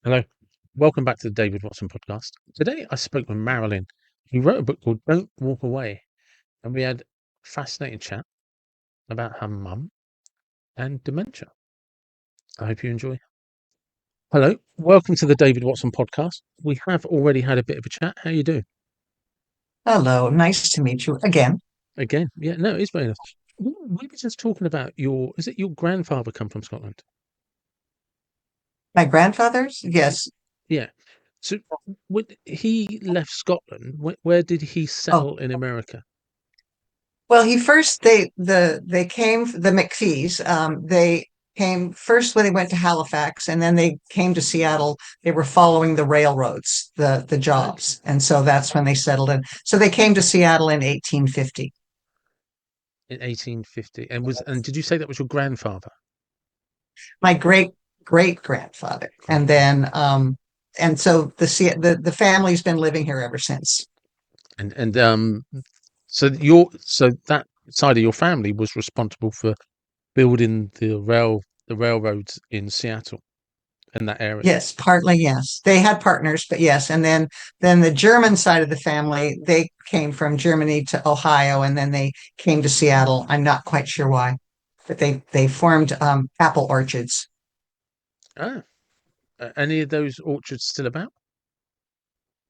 Hello. Welcome back to the David Watson podcast. Today I spoke with Marilyn, who wrote a book called Don't Walk Away, and we had a fascinating chat about her mum and dementia. I hope you enjoy. Hello. Welcome to the David Watson podcast. We have already had a bit of a chat. How you doing? Hello, nice to meet you again. Again? Yeah, no, it's very nice. We were just talking about is it your grandfather come from Scotland? My grandfather's? Yes. Yeah. So when he left Scotland, where did he Oh, settle in America? well, he first they came the McPhees. They came first when they went to Halifax, and then they came to Seattle. They were following the railroads, the Okay. jobs, and so that's when they settled in. So they came to Seattle in 1850. In 1850. And did you say that was your grandfather? My great grandfather, Great. and so the family's been living here ever since. And so that side of your family was responsible for building the railroads in Seattle and that area. Yes, partly yes. They had partners, but yes. And then the German side of the family, they came from Germany to Ohio and then they came to Seattle. I'm not quite sure why, but they formed apple orchards. Ah, any of those orchards still about?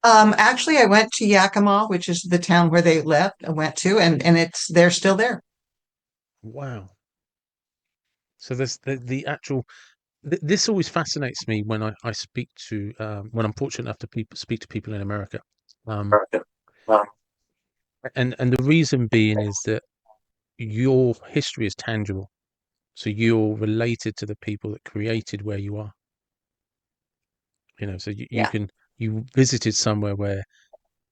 Actually, I went to Yakima, which is the town where they left. I went to, and it's they're still there. Wow. So there's the actual. This always fascinates me when I speak to when I'm fortunate enough to speak to people in America. Um, and the reason being is that your history is tangible. So you're related to the people that created where you are. So Yeah. you visited somewhere where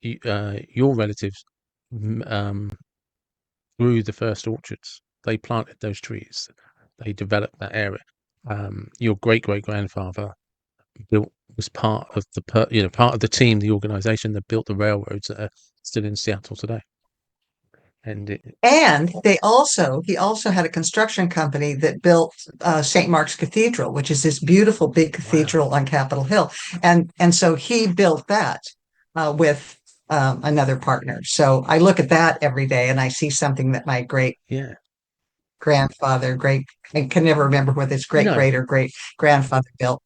your relatives grew the first orchards. They planted those trees. They developed that area. Your great grandfather built was part of part of the team, the organization that built the railroads that are still in Seattle today. And And he also had a construction company that built St. Mark's Cathedral, which is this beautiful big wow, cathedral on Capitol Hill. And so he built that with another partner. So I look at that every day and I see something that my great yeah, grandfather, great, I can never remember whether it's no, great or great grandfather built.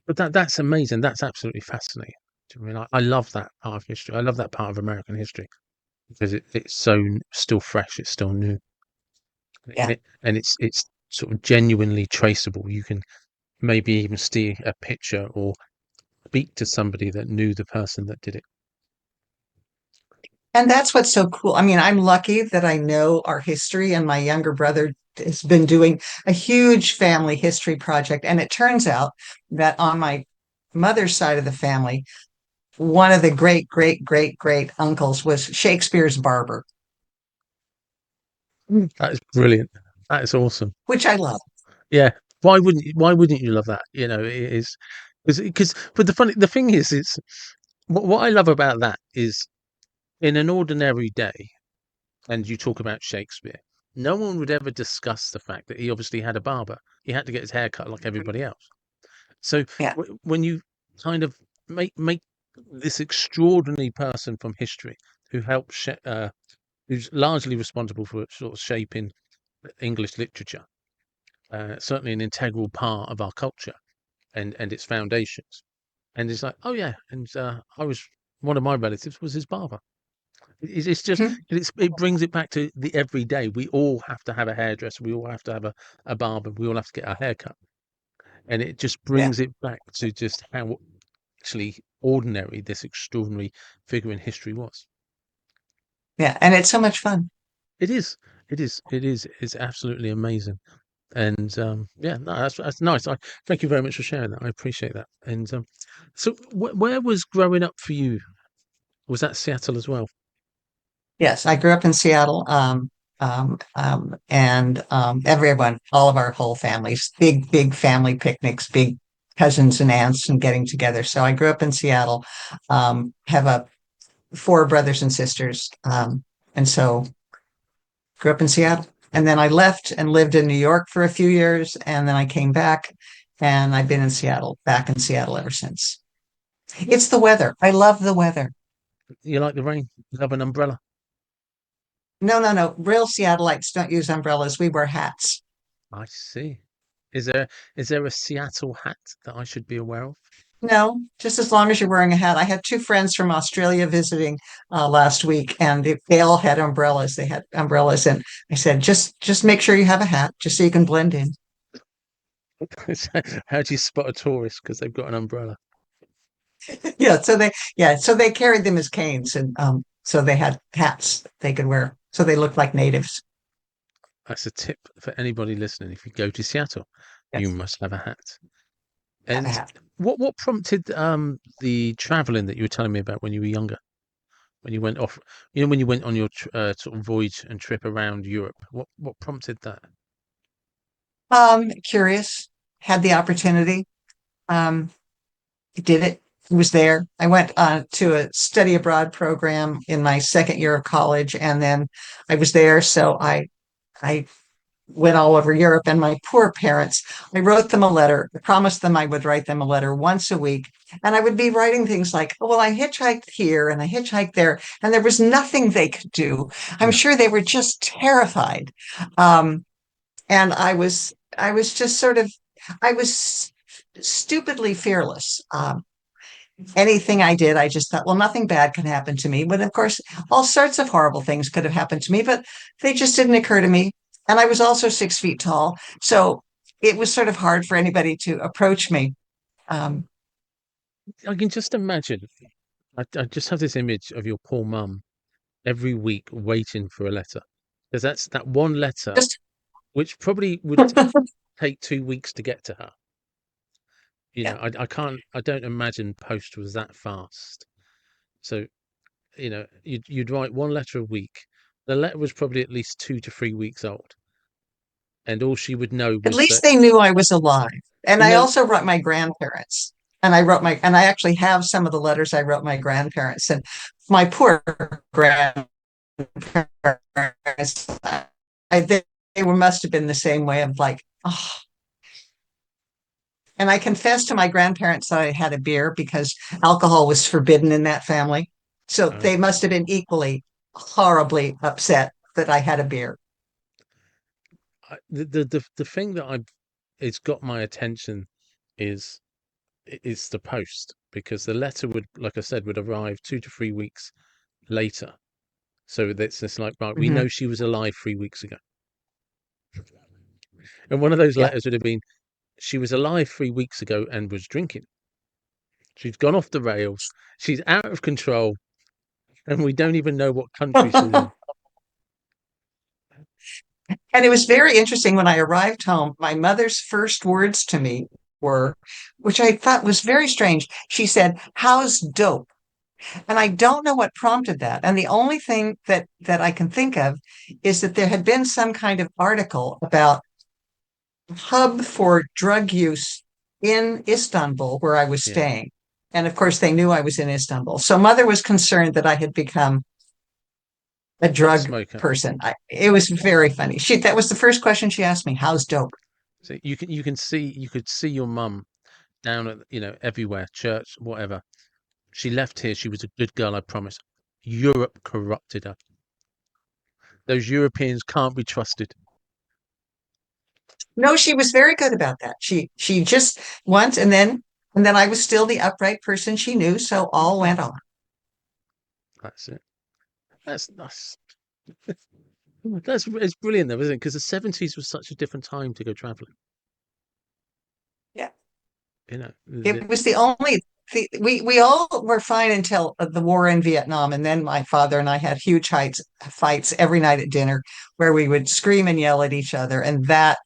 but that's amazing. That's absolutely fascinating. I mean, I love that part of history. I love that part of American history because it's so still fresh. It's still new. Yeah. And it's sort of genuinely traceable. You can maybe even see a picture or speak to somebody that knew the person that did it. And that's what's so cool. I mean, I'm lucky that I know our history, and my younger brother has been doing a huge family history project. And it turns out that on my mother's side of the family, one of the great uncles was Shakespeare's barber, That is brilliant. That is awesome. which I love. Yeah. Why wouldn't you love that? It is because but the thing is it's what I love about that is in an ordinary day, and you talk about Shakespeare, no one would ever discuss the fact that he obviously had a barber. He had to get his hair cut like everybody else. So Yeah. when you kind of make this extraordinary person from history who helped who's largely responsible for sort of shaping English literature, certainly an integral part of our culture and its foundations. And it's like, oh yeah, and I was one of my relatives was his barber. It's just Mhm. it brings it back to the everyday. We all have to have a hairdresser. We all have to have a barber. We all have to get our hair cut, and it just Yeah. brings it back to just how actually ordinary this extraordinary figure in history was. Yeah. And it's so much fun. It is. It's absolutely amazing. And yeah, no, that's nice. I thank you very much for sharing that. I appreciate that. And so, where was growing up for you? Was that Seattle as well? Yes. I grew up in Seattle. And everyone, all of our whole families, big family picnics, big cousins and aunts and getting together. So I grew up in Seattle, have four brothers and sisters. And so grew up in Seattle. And then I left and lived in New York for a few years. And then I came back And I've been in Seattle, back in Seattle ever since. It's the weather. I love the weather. You like the rain? You love an umbrella? No, no, no. Real Seattleites don't use umbrellas. We wear hats. I see. Is there a Seattle hat that I should be aware of? No, just as long as you're wearing a hat. I had two friends from Australia visiting last week, and they all had umbrellas. They had umbrellas, and I said, just make sure you have a hat, just so you can blend in. How do you spot a tourist because they've got an umbrella? So they carried them as canes, and so they had hats they could wear, so they looked like natives. That's a tip for anybody listening. If you go to Seattle, you Yes, must have a hat. have a And hat. what prompted the traveling that you were telling me about when you were younger? When you went off, when you went on your sort of voyage and trip around Europe, what prompted that? Curious, had the opportunity, um, did it. Was there. I went to a study abroad program in my second year of college, and then I was there. So I went all over Europe. And my poor parents, I wrote them a letter. I promised them I would write them a letter once a week. And I would be writing things like, oh, well, I hitchhiked here and I hitchhiked there, and there was nothing they could do. I'm Yeah. sure they were just terrified. Um, and I was just sort of, I was stupidly fearless. Anything I did, I just thought, well, nothing bad can happen to me. But of course, all sorts of horrible things could have happened to me, but they just didn't occur to me. And I was also 6 feet tall. So it was sort of hard for anybody to approach me. Um, I can just imagine. I just have this image of your poor mum every week waiting for a letter. Because that's that one letter, just, which probably would take 2 weeks to get to her. yeah. I don't imagine post was that fast. So, you'd write one letter a week. The letter was probably at least 2 to 3 weeks old. And all she would know At was least that, they knew I was alive. And you I know, also wrote my grandparents. And I actually have some of the letters I wrote my grandparents. And my poor grandparents, they were must have been the same way of like, oh. And I confessed to my grandparents that I had a beer because alcohol was forbidden in that family. So uh, they must have been equally horribly upset that I had a beer. the thing that it's got my attention is is the post because the letter would, like I said, would arrive 2 to 3 weeks later. So that's just like, right, we Mm-hmm. know she was alive 3 weeks ago. And one of those Yeah. letters would have been, she was alive 3 weeks ago and was drinking. She's gone off the rails. She's out of control, and we don't even know what country she's in. And it was very interesting when I arrived home. My mother's first words to me were, which I thought was very strange. She said, "How's dope?" And I don't know what prompted that. And the only thing that I can think of is that there had been some kind of article about hub for drug use in Istanbul where I was Yeah, staying. And of course, they knew I was in Istanbul. So mother was concerned that I had become a a drug smoker. person. It was very funny. That was the first question she asked me. How's dope? So you could see your mum down at everywhere, church, whatever. She left here. She was a good girl, I promise. Europe corrupted her. Those Europeans can't be trusted. No, she was very good about that. She just once and then I was still the upright person she knew, so all went on. That's it. That's that's it's brilliant though, isn't it? Because the 70s was such a different time to go traveling. Yeah. You know, It was the only we all were fine until the war in Vietnam, and then my father and I had huge fights every night at dinner where we would scream and yell at each other, and that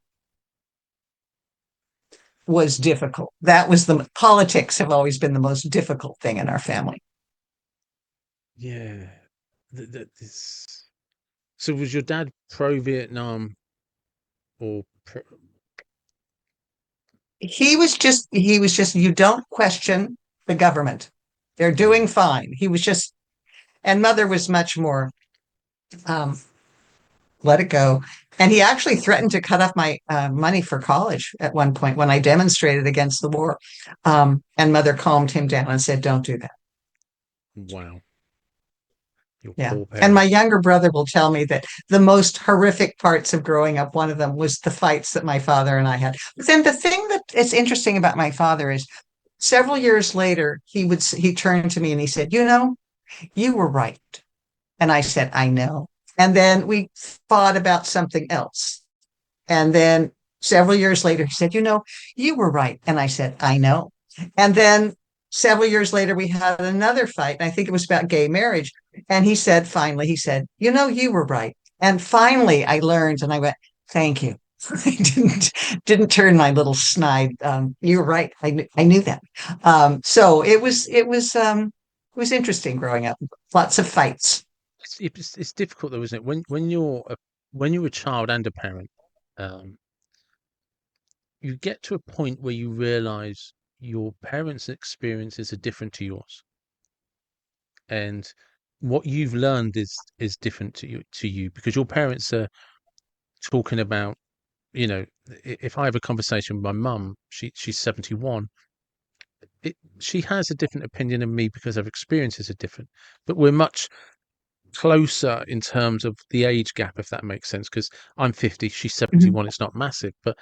was difficult. That was the politics have always been the most difficult thing in our family. yeah. This. So was your dad pro-Vietnam or pro? He was just you don't question the government. They're Yeah, doing fine. He was just and mother was much more um let it go. And he actually threatened to cut off my money for college at one point when I demonstrated against the war. And mother calmed him down and said, "Don't do that." Wow, your Yeah. poor And my parents. younger brother will tell me that the most horrific parts of growing up, one of them was the fights that my father and I had. But then the thing that is interesting about my father is several years later, he turned to me and he said, "You know, you were right." And I said, "I know." And then we fought about something else. And then several years later, he said, "You know, you were right." And I said, "I know." And then several years later, we had another fight. And I think it was about gay marriage. And he said, finally, he said, "You know, you were right." And finally, I learned and I went, "Thank you." I didn't turn my little snide. You were right. I knew that. So it was interesting growing up. Lots of fights. It's difficult though, isn't it? When you're a child and a parent, um, you get to a point where you realize your parents' experiences are different to yours, and what you've learned is different to you because your parents are talking about, you know, if I have a conversation with my mum, she's 71. She has a different opinion than me because her experiences are different, but we're much closer in terms of the age gap, if that makes sense. Because I'm 50, she's Mhm. 71. It's not massive, but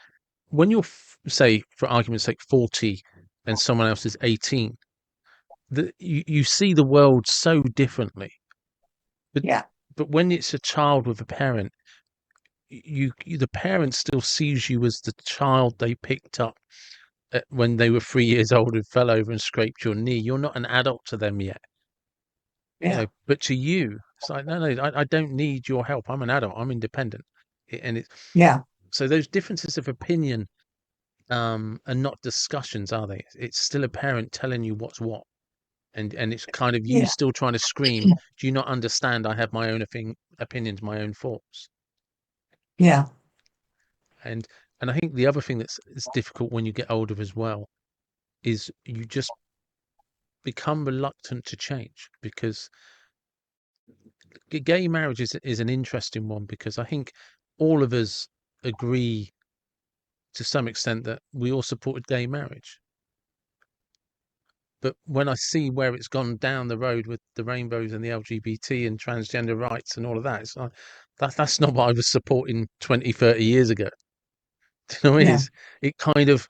when you're say, for argument's sake, 40, and someone else is 18, you see the world so differently. But Yeah. when it's a child with a parent, the parent still sees you as the child they picked up when they were 3 years old and fell over and scraped your knee. You're not an adult to them yet, Yeah. but to you, it's like, no, I don't need your help. I'm an adult. I'm independent. And it's Yeah. so those differences of opinion are not discussions, are they? It's still a parent telling you what's what, and it's kind of you Yeah. still trying to scream, do you not understand? I have my own opinions, my own thoughts. Yeah. and and I think the other thing that's is difficult when you get older as well is you just become reluctant to change, because gay marriage is an interesting one, because I think all of us agree to some extent that we all supported gay marriage. But when I see where it's gone down the road with the rainbows and the LGBT and transgender rights and all of that, it's like, that's not what I was supporting 20, 30 years ago. Do you know what I mean? Yeah. It kind of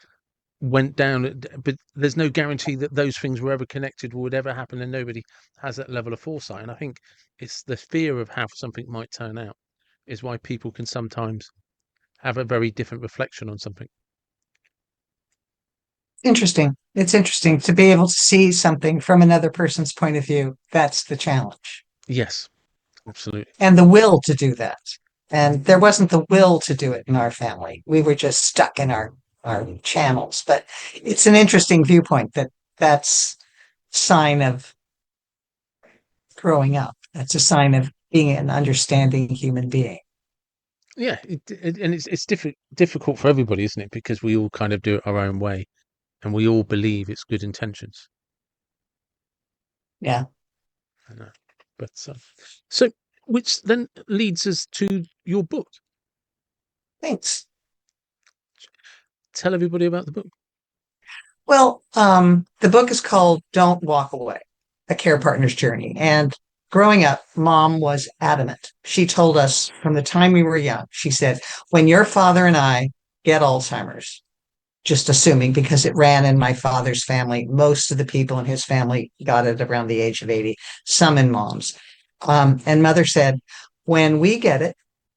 went down, but there's no guarantee that those things were ever connected or would ever happen, and nobody has that level of foresight. And I think it's the fear of how something might turn out is why people can sometimes have a very different reflection on something. Interesting. It's interesting to be able to see something from another person's point of view. That's the challenge. Yes, absolutely. And the will to do that. And there wasn't the will to do it in our family. We were just stuck in our channels. But it's an interesting viewpoint that that's sign of growing up. That's a sign of being an understanding human being. Yeah, and it's difficult for everybody, isn't it? Because we all kind of do it our own way, and we all believe it's good intentions. Yeah. I know. But so, which then leads us to your book. Thanks. Tell everybody about the book. Well, the book is called Don't Walk Away, A Care Partner's Journey. And growing up, mom was adamant. She told us from the time we were young, she said, when your father and I get Alzheimer's, just assuming because it ran in my father's family, most of the people in his family got it around the age of 80, some in mom's. And mother said, when we get it,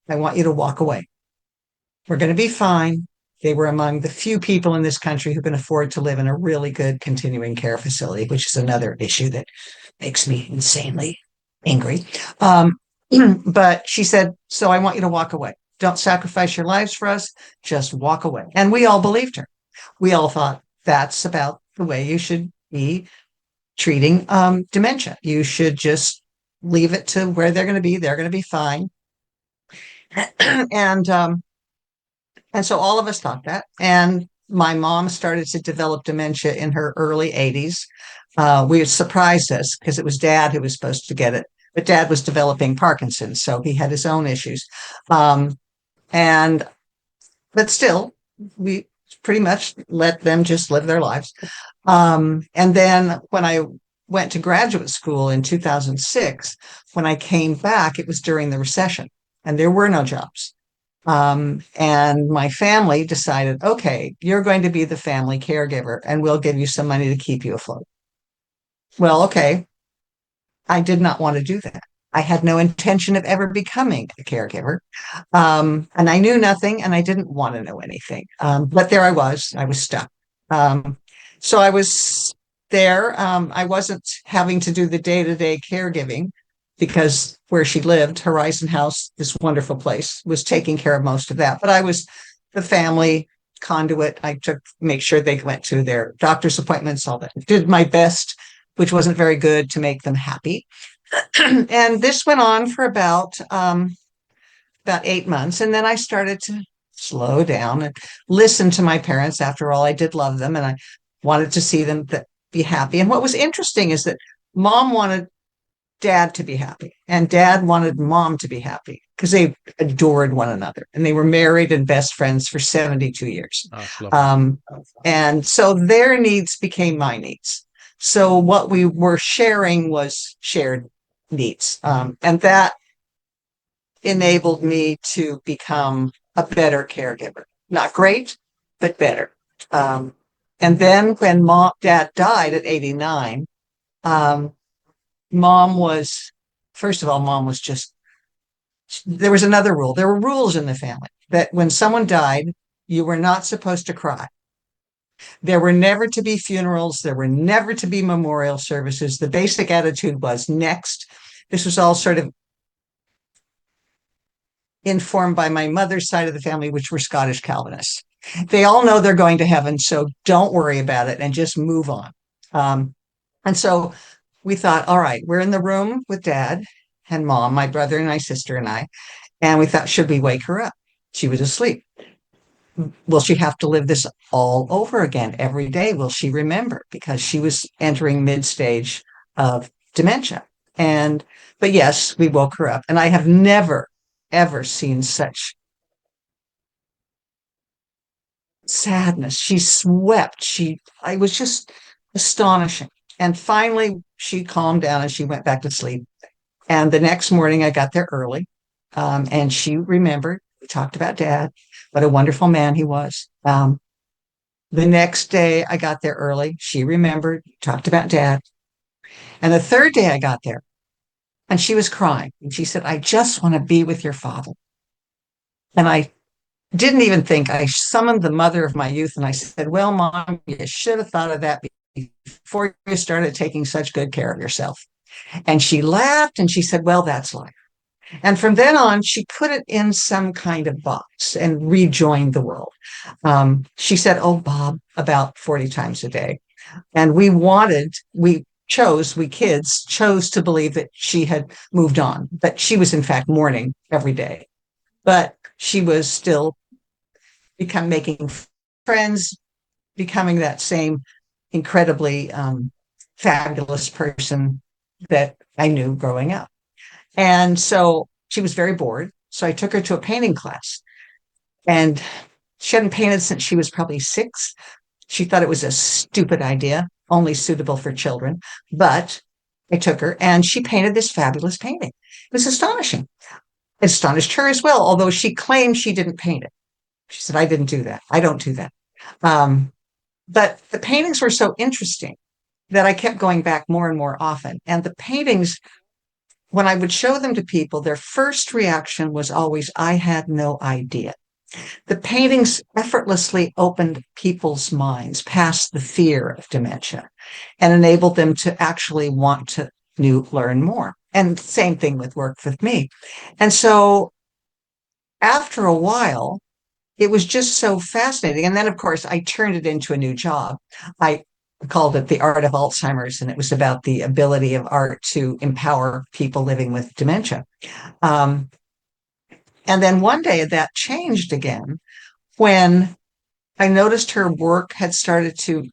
I want you to walk away. We're going to be fine. They were among the few people in this country who can afford to live in a really good continuing care facility, which is another issue that makes me insanely angry. But she said, so I want you to walk away. Don't sacrifice your lives for us. Just walk away. And we all believed her. We all thought that's about the way you should be treating dementia. You should just leave it to where they're going to be. They're going to be fine. and And so all of us thought that. And my mom started to develop dementia in her early 80s. We surprised us because it was dad who was supposed to get it, but dad was developing Parkinson's. So he had his own issues. Um, And, but still, we pretty much let them just live their lives. And then when I went to graduate school in 2006, when I came back, it was during the recession and there were no jobs. And my family decided, okay, you're going to be the family caregiver and we'll give you some money to keep you afloat. Well, okay. I did not want to do that. I had no intention of ever becoming a caregiver. And I knew nothing and I didn't want to know anything. But there I was stuck. Um, so I was there. I wasn't having to do the day to day caregiving because where she lived, Horizon House, this wonderful place, was taking care of most of that. But I was the family conduit. I took make sure they went to their doctor's appointments, all that. Did my best, which wasn't very good, to make them happy. And this went on for about 8 months, and then I started to slow down and listen to my parents. After all, I did love them, and I wanted to see them be happy. And what was interesting is that mom wanted dad to be happy, and dad wanted mom to be happy because they adored one another, and they were married and best friends for 72 years. That's lovely. And so their needs became my needs. So what we were sharing was shared needs. And that enabled me to become a better caregiver. Not great, but better. Um, and then when dad died at 89, um, mom was, first of all, mom was just, there was another rule. There were rules in the family that when someone died, you were not supposed to cry. There were never to be funerals. There were never to be memorial services. The basic attitude was next. This was all sort of informed by my mother's side of the family, which were Scottish Calvinists. They all know they're going to heaven, so don't worry about it and just move on. And so we thought, all right, we're in the room with dad and mom, my brother and my sister and I. And we thought, should we wake her up? She was asleep. Will she have to live this all over again every day? Will she remember? Because she was entering mid stage of dementia. And, but yes, we woke her up. And I have never, ever seen such sadness. She swept. I was just astonishing. And finally, she calmed down and she went back to sleep. And the next morning, I got there early, and she remembered. We talked about dad, what a wonderful man he was. The next day, I got there early. She remembered, talked about dad. And the third day, I got there, and she was crying. And she said, I just want to be with your father. And I didn't even think. I summoned the mother of my youth and I said, well, mom, you should have thought of that before you started taking such good care of yourself. And she laughed and she said, well, that's life. And from then on, she put it in some kind of box and rejoined the world. She said, oh, Bob, about 40 times a day. And we kids chose to believe that she had moved on, but she was in fact mourning every day. But she was still making friends, becoming that same incredibly fabulous person that I knew growing up. And so she was very bored. So I took her to a painting class, and she hadn't painted since she was probably 6. She thought it was a stupid idea, only suitable for children. But I took her and she painted this fabulous painting. It was astonishing. It astonished her as well, although she claimed she didn't paint it. She said, I didn't do that. I don't do that. But the paintings were so interesting that I kept going back more and more often. And the paintings, when I would show them to people, their first reaction was always, I had no idea. The paintings effortlessly opened people's minds past the fear of dementia and enabled them to actually want to learn more. And same thing with work with me. And so after a while, it was just so fascinating. And then, of course, I turned it into a new job. I called it The Art of Alzheimer's, and it was about the ability of art to empower people living with dementia. Um, and then one day that changed again when I noticed her work had started to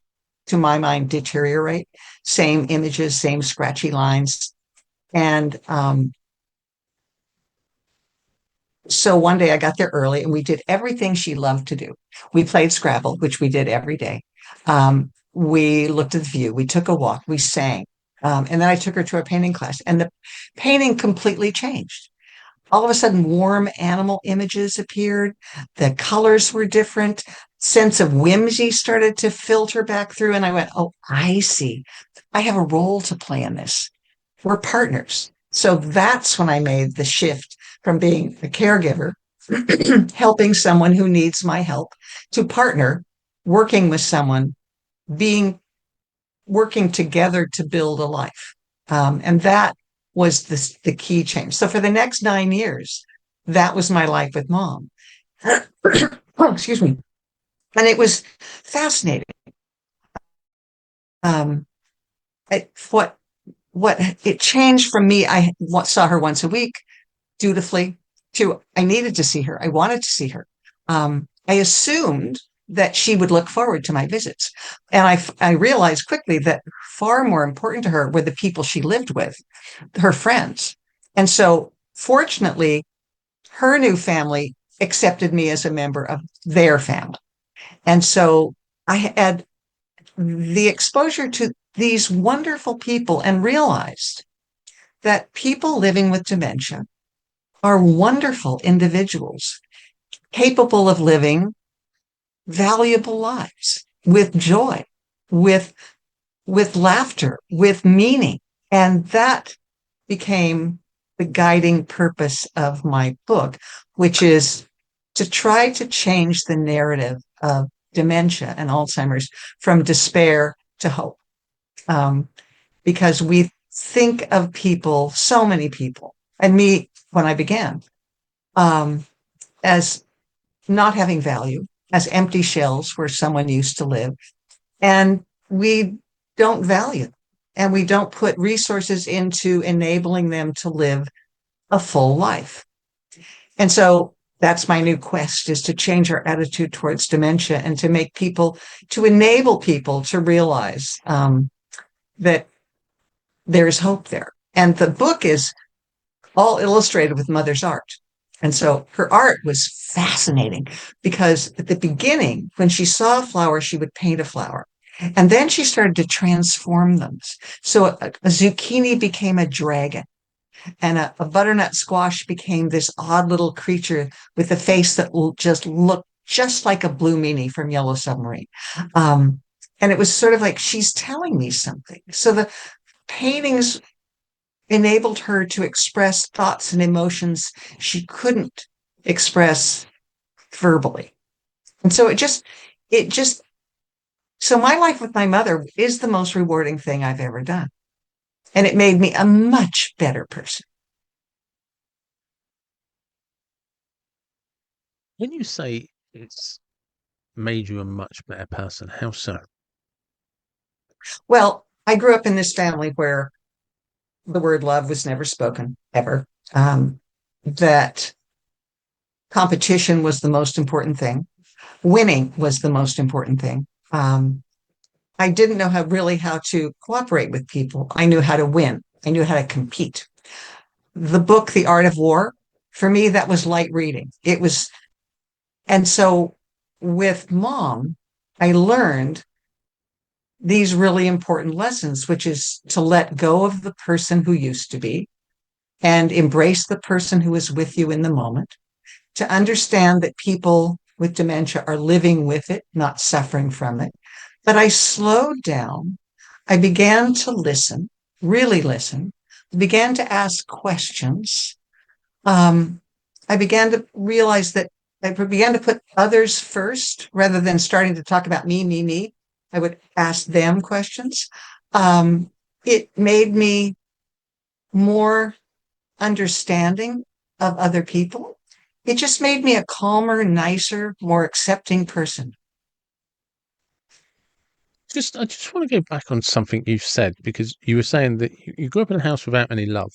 my mind, deteriorate. Same images, same scratchy lines. And So one day I got there early and we did everything she loved to do. We played Scrabble, which we did every day. We looked at the view, we took a walk, we sang. And then I took her to a painting class, and the painting completely changed. All of a sudden, warm animal images appeared. The colors were different. Sense of whimsy started to filter back through. And I went, oh, I see. I have a role to play in this. We're partners. So that's when I made the shift from being a caregiver, helping someone who needs my help, to partner, working with someone, being working together to build a life. And that was the key change. So for the next 9 years, that was my life with mom. Oh, excuse me. And it was fascinating. Um, what it changed from me, I saw her once a week dutifully, to I needed to see her. I wanted to see her. I assumed that she would look forward to my visits. And I realized quickly that far more important to her were the people she lived with, her friends. And so fortunately, her new family accepted me as a member of their family. And so I had the exposure to these wonderful people and realized that people living with dementia are wonderful individuals capable of living valuable lives with joy, with laughter, with meaning. And that became the guiding purpose of my book, which is to try to change the narrative of dementia and Alzheimer's from despair to hope. Um, because we think of people, so many people, and me when I began, um, as not having value, as empty shells where someone used to live. And we don't value them, and we don't put resources into enabling them to live a full life. And so that's my new quest, is to change our attitude towards dementia and to make people, to enable people to realize that there's hope there. And the book is all illustrated with mother's art. And so her art was fascinating because at the beginning, when she saw a flower, she would paint a flower. And then she started to transform them. So a zucchini became a dragon, and a butternut squash became this odd little creature with a face that just looked just like a blue meanie from Yellow Submarine. Um, and it was sort of like, she's telling me something. So the paintings enabled her to express thoughts and emotions she couldn't express verbally. And so it just, so my life with my mother is the most rewarding thing I've ever done. And it made me a much better person. When you say it's made you a much better person, how so? Well, I grew up in this family where the word love was never spoken ever. That competition was the most important thing. Winning was the most important thing. I didn't know how to cooperate with people. I knew how to win. I knew how to compete. The book, The Art of War, for me, that was light reading. It was, and so with mom, I learned these really important lessons, which is to let go of the person who used to be and embrace the person who is with you in the moment, to understand that people with dementia are living with it, not suffering from it. But I slowed down. I began to listen, really listen, began to ask questions. Um, I began to realize that I began to put others first rather than starting to talk about me, me, me. I would ask them questions. Um, it made me more understanding of other people. It just made me a calmer, nicer, more accepting person. I just want to go back on something you've said, because you were saying that you grew up in a house without any love.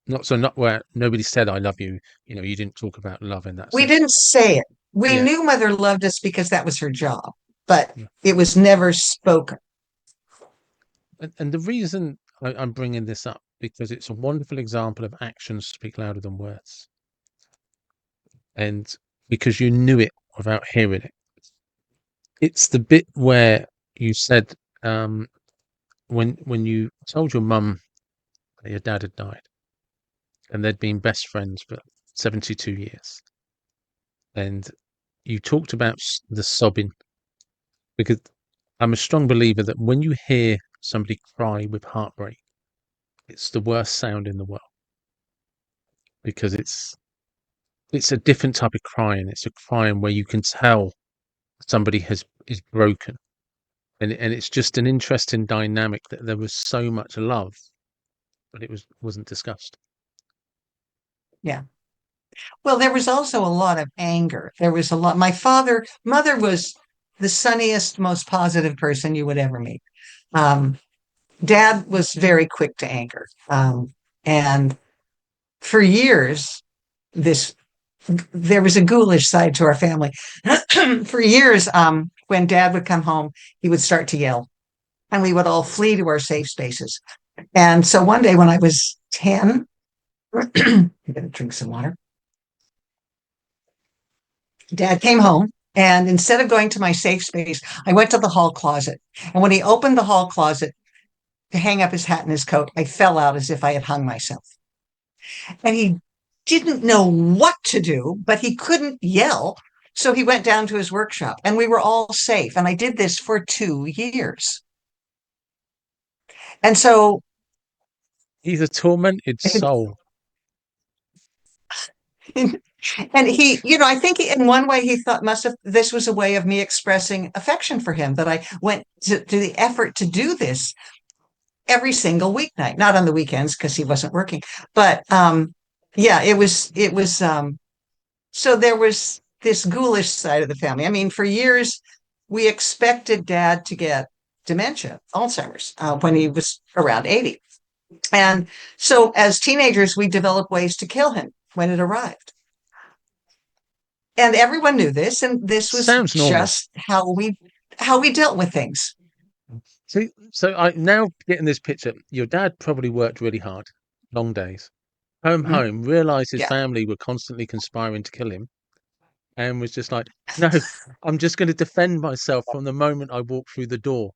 Not where nobody said I love you. You didn't talk about love in that We sense. didn't say it. We Yeah. knew mother loved us because that was her job, but Yeah. it was never spoken. And the reason I'm bringing this up, because it's a wonderful example of actions speak louder than words. and because you knew it without hearing it. It's the bit where you said, um, when you told your mum that your dad had died and they'd been best friends for 72 years, and you talked about the sobbing, because I'm a strong believer that when you hear somebody cry with heartbreak, it's the worst sound in the world, because it's a different type of crying. It's a crying where you can tell somebody is broken, and it's just an interesting dynamic that there was so much love, but wasn't discussed. Yeah. Well, there was also a lot of anger. There was a lot. Mother was the sunniest, most positive person you would ever meet. Um, Dad was very quick to anger. And for years, this there was a ghoulish side to our family. For years, when Dad would come home, he would start to yell, and we would all flee to our safe spaces. And so one day when I was 10, I'm going to drink some water. Dad came home, and instead of going to my safe space, I went to the hall closet. And when he opened the hall closet to hang up his hat and his coat, I fell out as if I had hung myself. And he didn't know what to do, but he couldn't yell. So he went down to his workshop, and we were all safe. And I did this for 2 years. And so, He's a tormented soul. and he, I think in one way he thought this was a way of me expressing affection for him, that I went to the effort to do this every single weeknight, not on the weekends because he wasn't working. But yeah, it was so there was this ghoulish side of the family. I mean, for years we expected Dad to get dementia, Alzheimer's, when he was around 80. And so as teenagers, we developed ways to kill him when it arrived. And everyone knew this, and this was Sounds normal. just how we dealt with things. So I now getting this picture. Your dad probably worked really hard, long days. Mhm. Home, realized his Yeah. family were constantly conspiring to kill him, and was just like, "No, I'm just going to defend myself from the moment I walk through the door."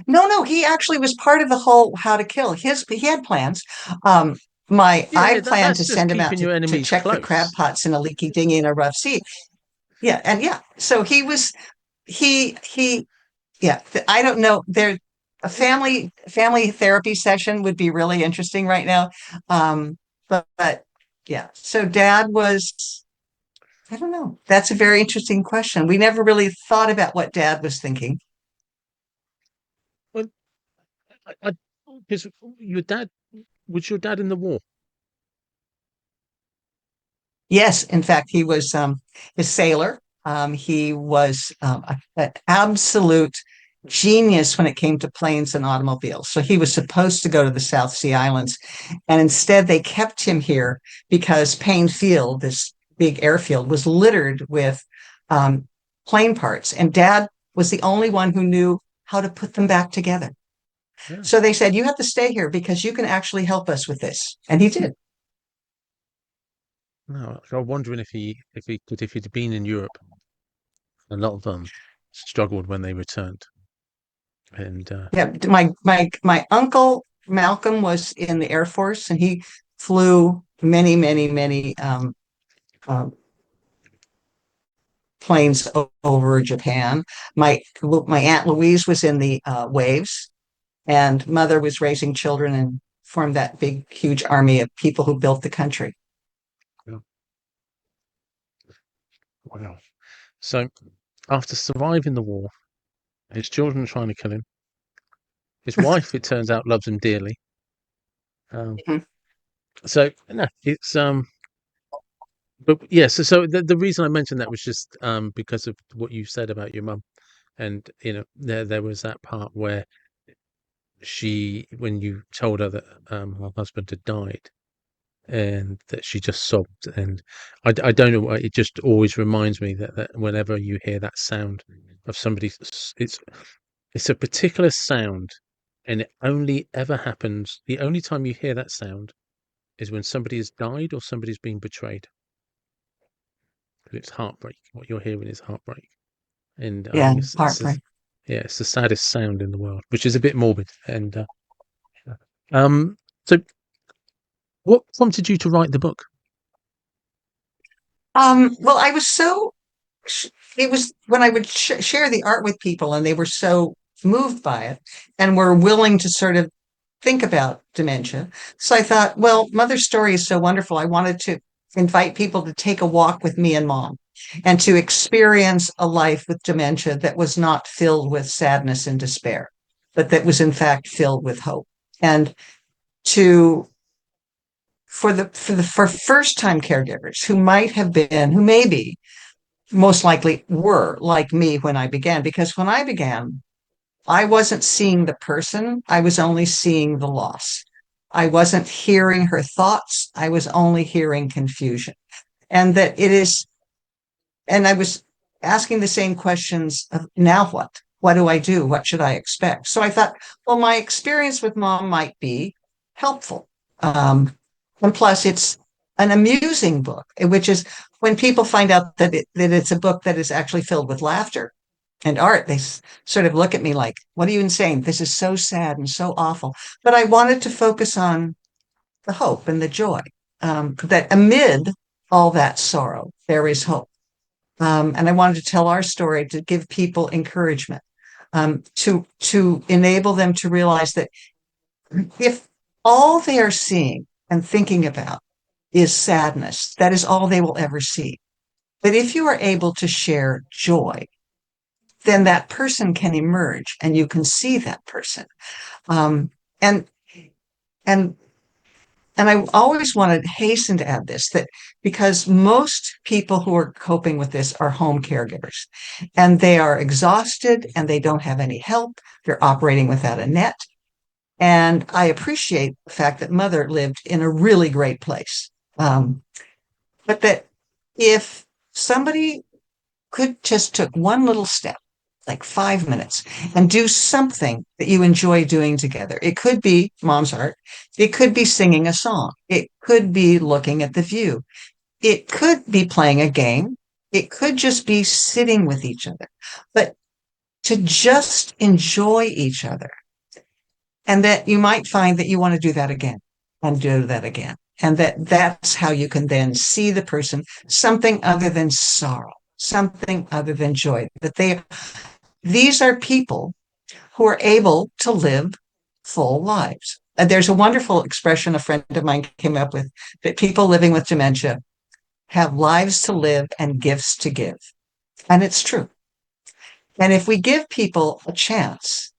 No, he actually was part of the whole how to kill. He had plans. Um, I Yeah, planned that's to just send him out keeping your to enemies check for crab close. pots in a leaky dinghy in a rough sea. Yeah, and yeah, so he yeah. I don't know. There, a family therapy session would be really interesting right now. But yeah, so Dad was. I don't know. That's a very interesting question. We never really thought about what Dad was thinking. Well, because your dad was your dad in the war. Yes, in fact, he was a sailor. He was an absolute genius when it came to planes and automobiles. So he was supposed to go to the South Sea Islands, and instead they kept him here because Payne Field, this big airfield, was littered with um, plane parts, and Dad was the only one who knew how to put them back together. Yeah. So they said, "You have to stay here because you can actually help us with this," and he did. No, I'm wondering if he'd been in Europe, a lot of them struggled when they returned, and Yeah, my uncle Malcolm was in the Air Force, and he flew many um, planes over Japan. My aunt Louise was in the Waves, and mother was raising children and formed that big huge army of people who built the country. yeah. Wow. So after surviving the war, his children are trying to kill him. His wife, it turns out, loves him dearly. Um, Mhm. so no, it's but yeah. So the reason I mentioned that was just because of what you said about your mum, and there was that part where when you told her that her husband had died, and that she just sobbed, and I don't know why, it just always reminds me that whenever you hear that sound of somebody, it's a particular sound, and it only ever happens, the only time you hear that sound is when somebody has died or somebody's been betrayed. It's heartbreak. What you're hearing is heartbreak, and I Yeah, think heartbreak. yeah, it's the saddest sound in the world, which is a bit morbid. And um, so, what prompted you to write the book? Well, I was so it was when I would share the art with people and they were so moved by it and were willing to sort of think about dementia. So I thought, well, Mother's story is so wonderful. I wanted to invite people to take a walk with me and Mom and to experience a life with dementia that was not filled with sadness and despair, but that was in fact filled with hope. And to for first time caregivers who might have been, who maybe most likely were like me when I began, because when I began, I wasn't seeing the person, I was only seeing the loss. I wasn't hearing her thoughts, I was only hearing confusion. And that it is, and I was asking the same questions of now what? What do I do? What should I expect? So I thought, well, my experience with Mom might be helpful. And plus, it's an amusing book, which is when people find out that it's a book that is actually filled with laughter and art, they sort of look at me like, what are you saying? This is so sad and so awful. But I wanted to focus on the hope and the joy, that amid all that sorrow, there is hope. And I wanted to tell our story to give people encouragement, to enable them to realize that if all they are seeing and thinking about is sadness, that is all they will ever see. But if you are able to share joy, then that person can emerge and you can see that person. Um, and and and I always want to hasten to add this, that because most people who are coping with this are home caregivers and they are exhausted and they don't have any help. They're operating without a net. And I appreciate the fact that Mother lived in a really great place. But that if somebody could just took one little step, like 5 minutes, and do something that you enjoy doing together. It could be Mom's art. It could be singing a song. It could be looking at the view. It could be playing a game. It could just be sitting with each other. But to just enjoy each other, and that you might find that you want to do that again and do that again. And that's how you can then see the person, something other than sorrow, something other than joy, that these are people who are able to live full lives. And there's a wonderful expression a friend of mine came up with, that people living with dementia have lives to live and gifts to give. And it's true. And if we give people a chance,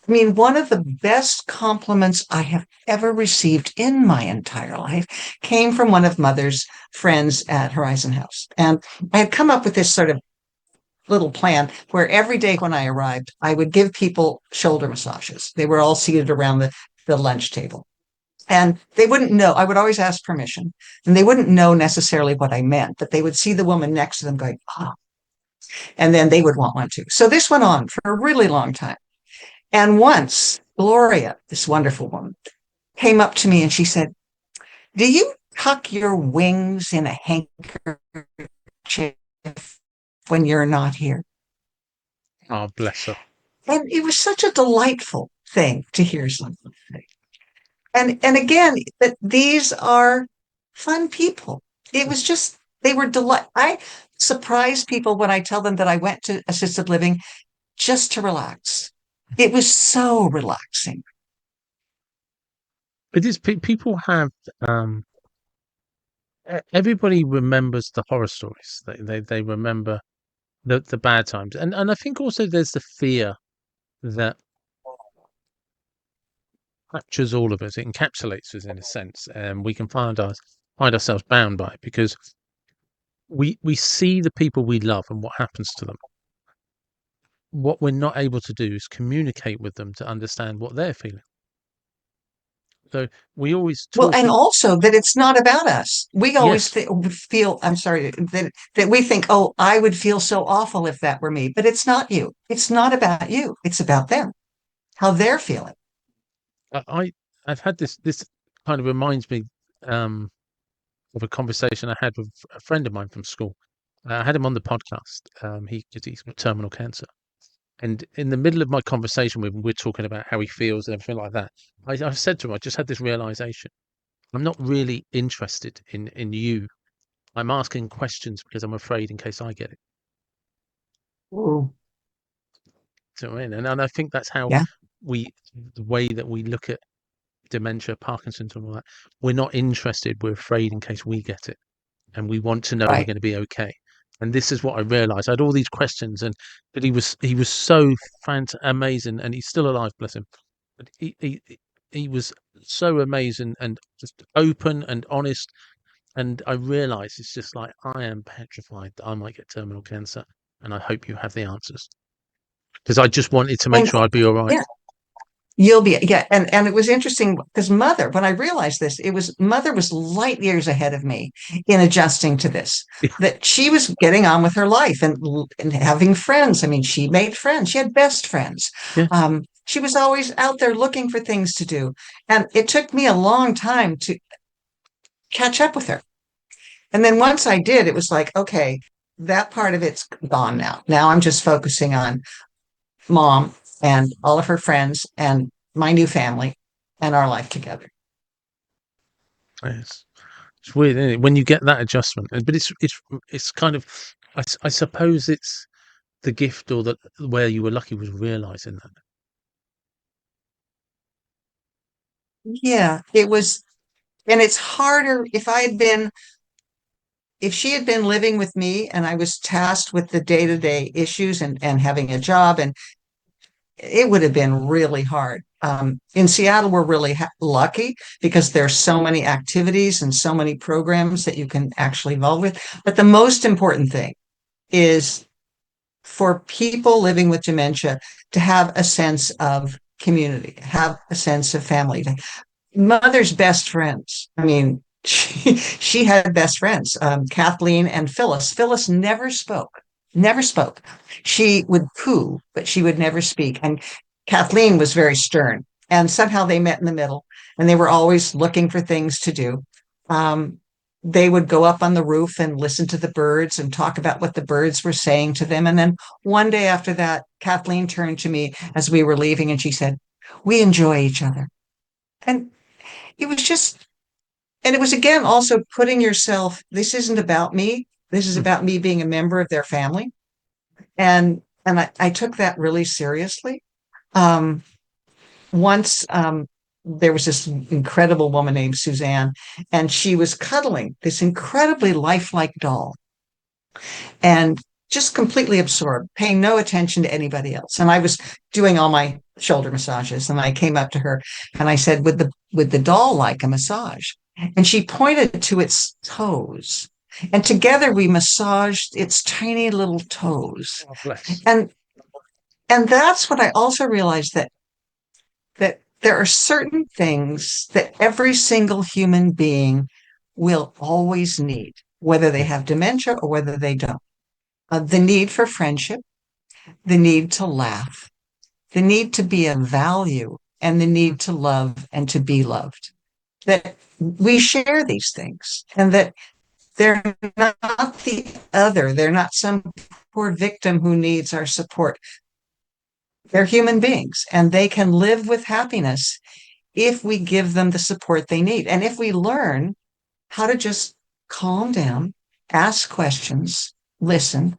I mean, one of the best compliments I have ever received in my entire life came from one of Mother's friends at Horizon House. And I had come up with this sort of little plan where every day when I arrived, I would give people shoulder massages. They were all seated around the lunch table. And they wouldn't know. I would always ask permission, and they wouldn't know necessarily what I meant, but they would see the woman next to them going, oh, and then they would want one too. So this went on for a really long time. And once Gloria, this wonderful woman, came up to me and she said, do you tuck your wings in a handkerchief when you're not here? Oh, bless her. And it was such a delightful thing to hear something. And again, that these are fun people. It was just, they were delight. I surprise people when I tell them that I went to assisted living just to relax. It was so relaxing. It is people have um everybody remembers the horror stories. They remember the bad times. And I think also there's the fear that captures all of us. It encapsulates us in a sense, and we can find ourselves bound by it because we see the people we love and what happens to them. What we're not able to do is communicate with them to understand what they're feeling. So we always Well, talk. and also that it's not about us. We always Yes, feel, I'm sorry, that we think, oh, I would feel so awful if that were me, but it's not you. It's not about you. It's about them, how they're feeling. I I've had this. kind of reminds me um, of a conversation I had with a friend of mine from school. I had him on the podcast. He's got terminal cancer, and in the middle of my conversation with him, we're talking about how he feels and everything like that. I said to him, I just had this realization: I'm not really interested in you. I'm asking questions because I'm afraid in case I get it. Ooh, So, and I think that's how yeah, the way that we look at dementia, Parkinson's, and all that. We're not interested. We're afraid in case we get it, and we want to know we're right. going to be okay. And this is what I realized. I had all these questions, and but he was so amazing, and he's still alive, bless him. But he was so amazing and just open and honest. And I realized it's just like I am petrified that I might get terminal cancer, and I hope you have the answers because I just wanted to make And sure I'd be all right. yeah, you'll be, yeah. And it was interesting because mother, when I realized this, it was mother was light years ahead of me in adjusting to this, that she was getting on with her life and having friends. I mean, she made friends. She had best friends. Yeah. She was always out there looking for things to do. And it took me a long time to catch up with her. And then once I did, it was like, okay, that part of it's gone now. Now I'm just focusing on mom and all of her friends and my new family and our life together. Yes. It's weird, isn't it? When you get that adjustment, but it's kind of, I suppose it's the gift or the where you were lucky was realizing that. Yeah, it was, and it's harder if she had been living with me and I was tasked with the day-to-day issues and having a job, and it would have been really hard. In Seattle, we're really lucky because there's so many activities and so many programs that you can actually involve with. But the most important thing is for people living with dementia to have a sense of community, have a sense of family. Mother's best friends. I mean, she had best friends, Kathleen and Phyllis. Phyllis never spoke, never spoke. She would coo, but she would never speak. And Kathleen was very stern. And somehow they met in the middle, and they were always looking for things to do. Um, they would go up on the roof and listen to the birds and talk about what the birds were saying to them. And then one day after that, Kathleen turned to me as we were leaving and she said, "We enjoy each other." And it was just, and it was again also putting yourself, this isn't about me. This is Hmm. about me being a member of their family. And I took that really seriously. Um, once there was this incredible woman named Suzanne, and she was cuddling this incredibly lifelike doll and just completely absorbed, paying no attention to anybody else. And I was doing all my shoulder massages, and I came up to her and I said, would the doll like a massage?" And she pointed to its toes. And together we massaged its tiny little toes. Oh, bless. And and that's what I also realized, that there are certain things that every single human being will always need, whether they Yeah. have dementia or whether they don't. The need for friendship, the need to laugh, the need to be of value, and the need to love and to be loved. That we share these things and that they're not the other. They're not some poor victim who needs our support. They're human beings and they can live with happiness if we give them the support they need. And if we learn how to just calm down, ask questions, listen.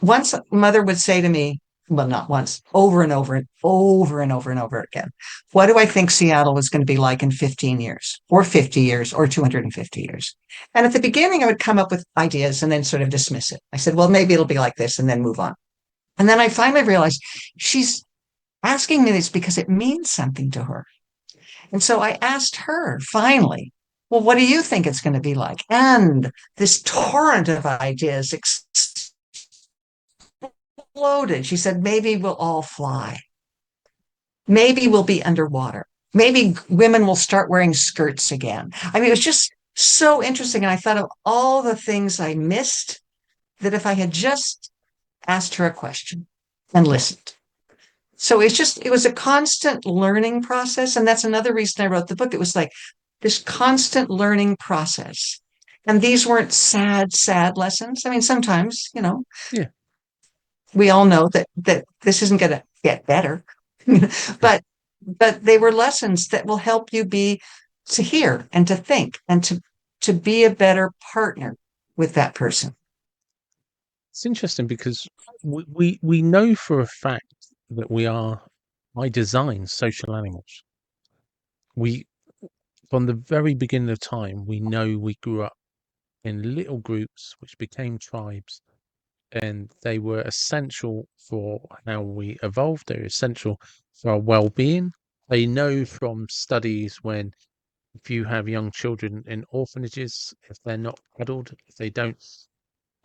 Once mother would say to me, well, not once, over and over and over and over and over again, "What do I think Seattle is going to be like in 15 years or 50 years or 250 years?" And at the beginning, I would come up with ideas and then sort of dismiss it. I said, well, maybe it'll be like this and then move on. And then I finally realized she's asking me this because it means something to her. And so I asked her finally, well, what do you think it's going to be like? And this torrent of ideas exploded. She said, maybe we'll all fly. Maybe we'll be underwater. Maybe women will start wearing skirts again. I mean, it was just so interesting. And I thought of all the things I missed, that if I had just asked her a question and listened, So it was a constant learning process. And that's another reason I wrote the book. It was like this constant learning process. And these weren't sad, sad lessons. I mean, sometimes, Yeah. we all know that this isn't going to get better, Yeah. but they were lessons that will help you be to hear and to think and to be a better partner with that person. It's interesting because we know for a fact that we are, by design, social animals. We, from the very beginning of time, we know we grew up in little groups which became tribes, and they were essential for how we evolved. They're essential for our well-being. They know from studies when, if you have young children in orphanages, if they're not cuddled, if they don't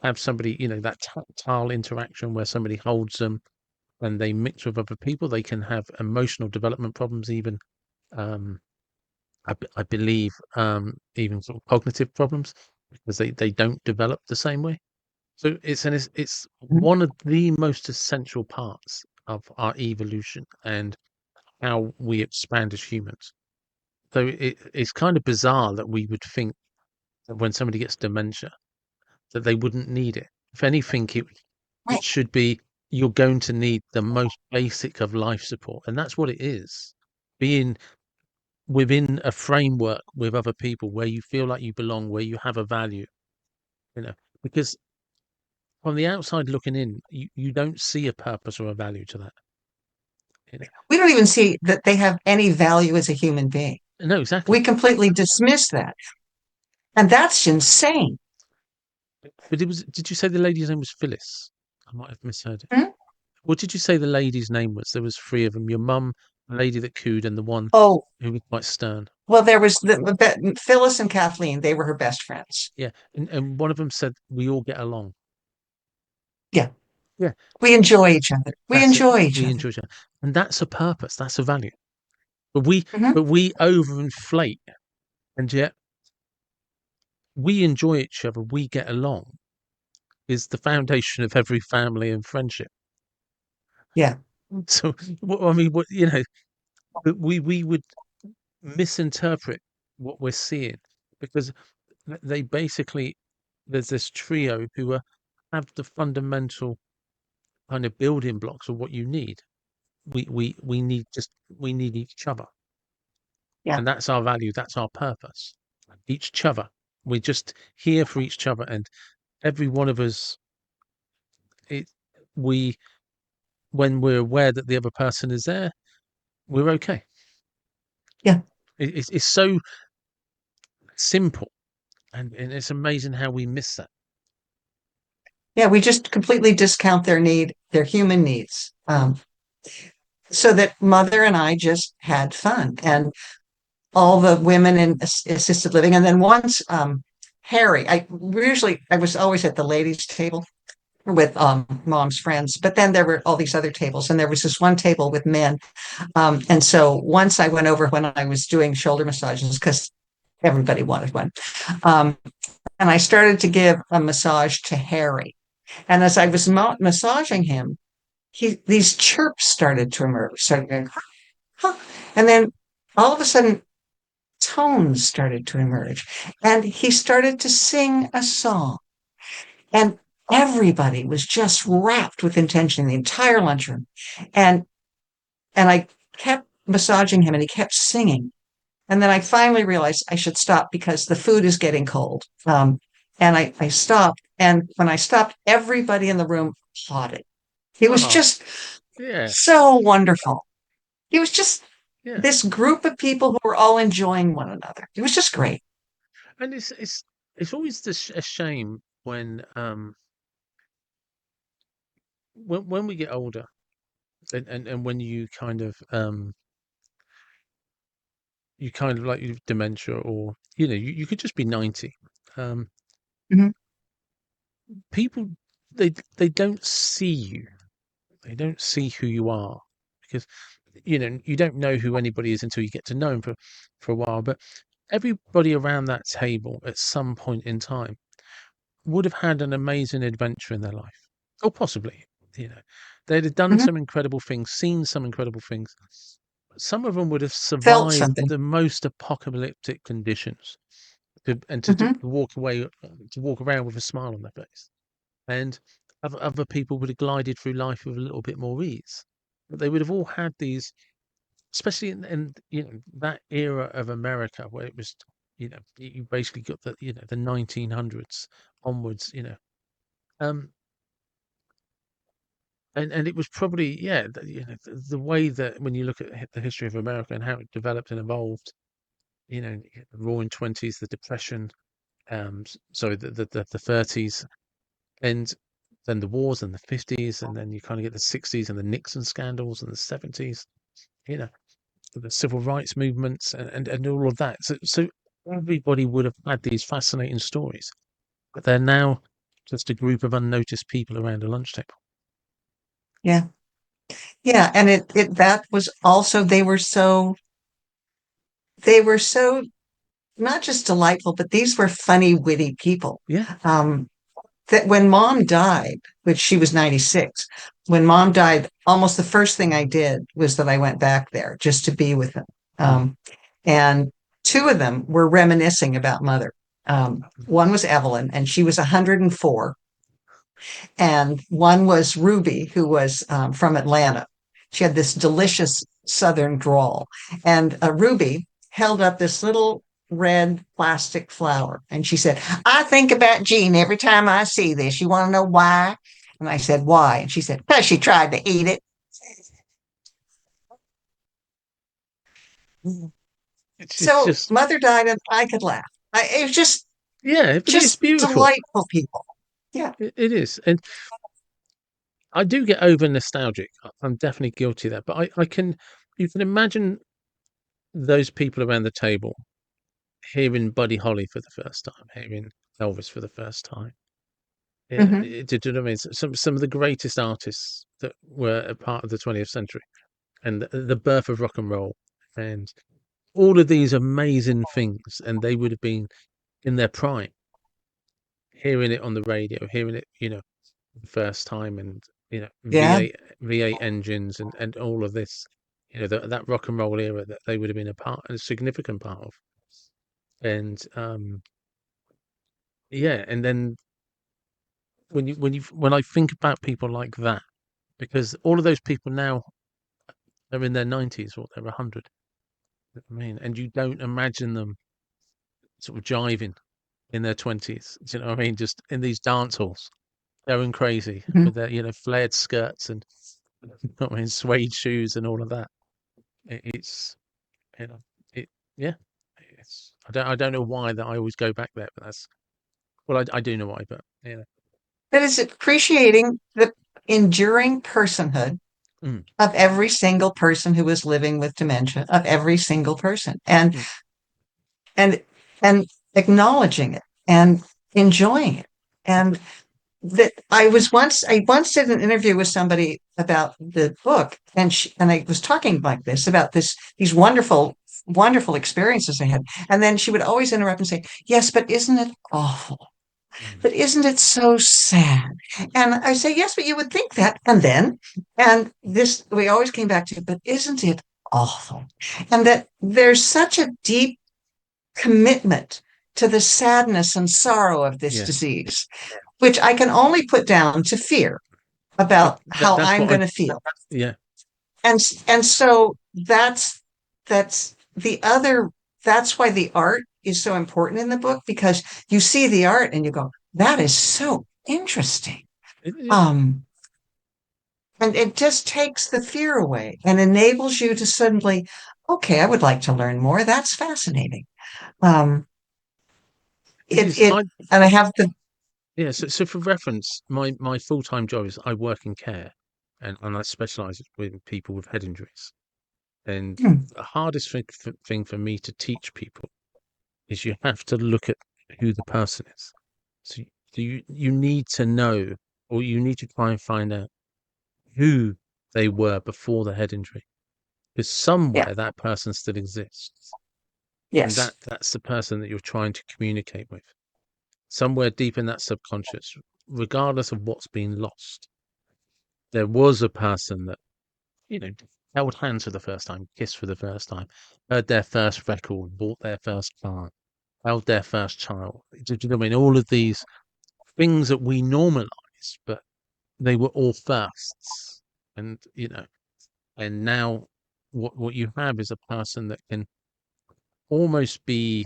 have somebody, that tactile interaction where somebody holds them and they mix with other people, they can have emotional development problems, even um, I believe even sort of cognitive problems, because they don't develop the same way. So it's one of the most essential parts of our evolution and how we expand as humans. So it's kind of bizarre that we would think that when somebody gets dementia, that they wouldn't need it. If anything, it should be, you're going to need the most basic of life support, and that's what it is. Being within a framework with other people where you feel like you belong, where you have a value, you know, because from the outside looking in, you don't see a purpose or a value to that. You know? We don't even see that they have any value as a human being. No, exactly. We completely dismiss that. And that's insane. But did you say the lady's name was Phyllis? I might have misheard it. Hmm? What did you say the lady's name was? There was three of them. Your mum, the lady that cooed, and the one Oh, who was quite stern. well, there was Phyllis and Kathleen. They were her best friends. Yeah. And one of them said, we all get along. Yeah. Yeah. We enjoy each other. We That's it. enjoy each We other. enjoy each other. And that's a purpose. That's a value. But we Hmm. but we overinflate, and yet we enjoy each other, we get along is the foundation of every family and friendship. Yeah. So I mean, we would misinterpret what we're seeing, because they basically, there's this trio who have the fundamental kind of building blocks of what you need. We need each other, Yeah. and that's our value. That's our purpose. Each other. We're just here for each other, and every one of us. It we When we're aware that the other person is there, we're okay. Yeah. It's so simple, and it's amazing how we miss that. Yeah. We just completely discount their human needs. So that mother and I just had fun and all the women in assisted living. And then once, Harry, I was always at the ladies' table with mom's friends, but then there were all these other tables, and there was this one table with men. And so once I went over when I was doing shoulder massages because everybody wanted one. Um, and I started to give a massage to Harry. And as I was massaging him, these chirps started to emerge. Started going, huh. And then all of a sudden, tones started to emerge. And he started to sing a song. And everybody was just wrapped with intention, the entire lunchroom. And I kept massaging him and he kept singing. And then I finally realized I should stop because the food is getting cold. And I stopped. And when I stopped, everybody in the room applauded. It was Oh, just yeah, so wonderful. It was just yeah. this group of people who were all enjoying one another. It was just great. And it's always a shame when we get older, and when you kind of like you've dementia, or you could just be 90. Um, Mhm. People, they don't see you. They don't see who you are, because you don't know who anybody is until you get to know them for a while. But everybody around that table at some point in time would have had an amazing adventure in their life, or possibly. They'd have done Mhm. some incredible things, seen some incredible things. Some of them would have Felt survived something. the most apocalyptic conditions, to Hmm. walk away, to walk around with a smile on their face. And other people would have glided through life with a little bit more ease. But they would have all had these, especially in that era of America where it was, you basically got the 1900s onwards, um, and it was probably, the way that when you look at the history of America and how it developed and evolved, the Roaring Twenties, the Depression, sorry, the 30s, and then the wars and the 50s, and then you kind of get the 60s and the Nixon scandals and the 70s, you know, the civil rights movements and all of that. So everybody would have had these fascinating stories, but they're now just a group of unnoticed people around a lunch table. Yeah. Yeah. And it that was also, they were so not just delightful, but these were funny, witty people. Yeah. Um, that when mom died, which she was 96, when mom died, almost the first thing I did was that I went back there just to be with them. Mm. And two of them were reminiscing about mother. One was Evelyn, and she was 104. And one was Ruby, who was from Atlanta. She had this delicious Southern drawl. And Ruby held up this little red plastic flower. And she said, I think about Jean every time I see this. You want to know why? And I said, why? And she said, because she tried to eat it. It's So just, mother died and I could laugh. It was yeah, but it's just beautiful. delightful people. Yeah. It is, and I do get over nostalgic. I'm definitely guilty of that, but I can, you can imagine those people around the table hearing Buddy Holly for the first time, hearing Elvis for the first time. Yeah, Hmm. do you know what I mean? Some of the greatest artists that were a part of the 20th century, and the birth of rock and roll, and all of these amazing things, and they would have been in their prime, hearing it on the radio, hearing it, the first time, and Yeah. V8 engines, and all of this, that rock and roll era that they would have been a significant part of, and yeah, and then when I think about people like that, because all of those people now are in their 90s or they're 100. I mean, and you don't imagine them sort of jiving in their 20s. Do you know what I mean? Just in these dance halls, going crazy Mhm. with their, flared skirts and I mean, suede shoes and all of that. It's, you know, it, yeah. I don't know why that I always go back there, but I do know why, but yeah. That is appreciating the enduring personhood Mm, of every single person who is living with dementia, of every single person, mm, and and acknowledging it and enjoying it. And that I once did an interview with somebody about the book, and I was talking like this about these wonderful experiences I had. And then she would always interrupt and say, yes, but isn't it awful? mm. But isn't it so sad? And I say, yes, but you would think that. And this, we always came back to, but isn't it awful? And that there's such a deep commitment to the sadness and sorrow of this Yes. disease, which I can only put down to fear But about that how that's I'm what I going to feel. yeah. And, and so that's the other, that's why the art is so important in the book, because you see the art and you go, that is so interesting. Yeah. Um, and it just takes the fear away and enables you to suddenly, okay, I would like to learn more. That's fascinating. Um, It it, is. it, and I have the, Yeah, so for reference, my full-time job is I work in care, and I specialize with people with head injuries. And hmm, the hardest thing for me to teach people is you have to look at who the person is. So you need to know, or you need to try and find out who they were before the head injury, because yeah, somewhere that person still exists, and yes. that's the person that you're trying to communicate with. Somewhere deep in that subconscious, regardless of what's been lost. there was a person that, you know, held hands for the first time, kissed for the first time, heard their first record, bought their first car, held their first child. Do you know what I mean? All of these things that we normalize, but they were all firsts. And, and now what you have is a person that can almost be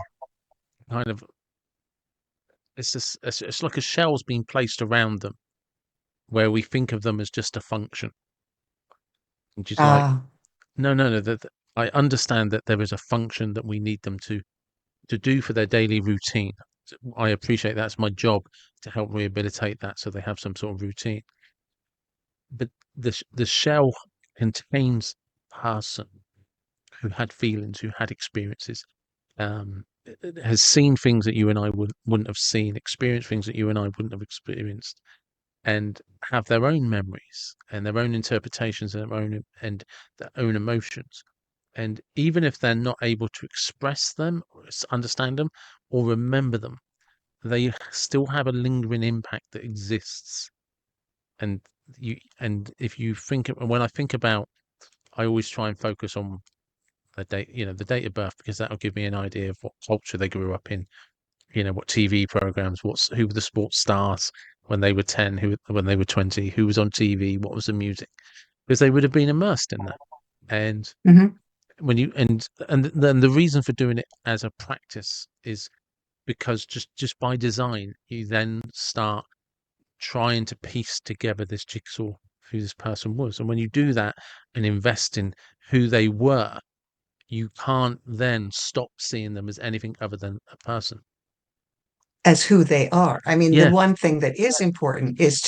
kind of, it's like a shell's being placed around them where we think of them as just a function, which is like, Ah, no, that I understand that there is a function that we need them to do for their daily routine. I appreciate that's my job to help rehabilitate that so they have some sort of routine. But the shell contains a person who had feelings, who had experiences, has seen things that you and I wouldn't have seen, experienced things that you and I wouldn't have experienced, and have their own memories and their own interpretations and their own emotions. And even if they're not able to express them, or understand them, or remember them, they still have a lingering impact that exists. And if you think, when I think about, I always try and focus on the date, the date of birth, because that'll give me an idea of what culture they grew up in, what TV programs, who were the sports stars when they were 10, who when they were 20, who was on TV, what was the music, because they would have been immersed in that. And mhm. when you and then the reason for doing it as a practice is because just by design, you then start trying to piece together this jigsaw who this person was. And when you do that and invest in who they were, you can't then stop seeing them as anything other than a person. As who they are. I mean, the Yeah. one thing that is important is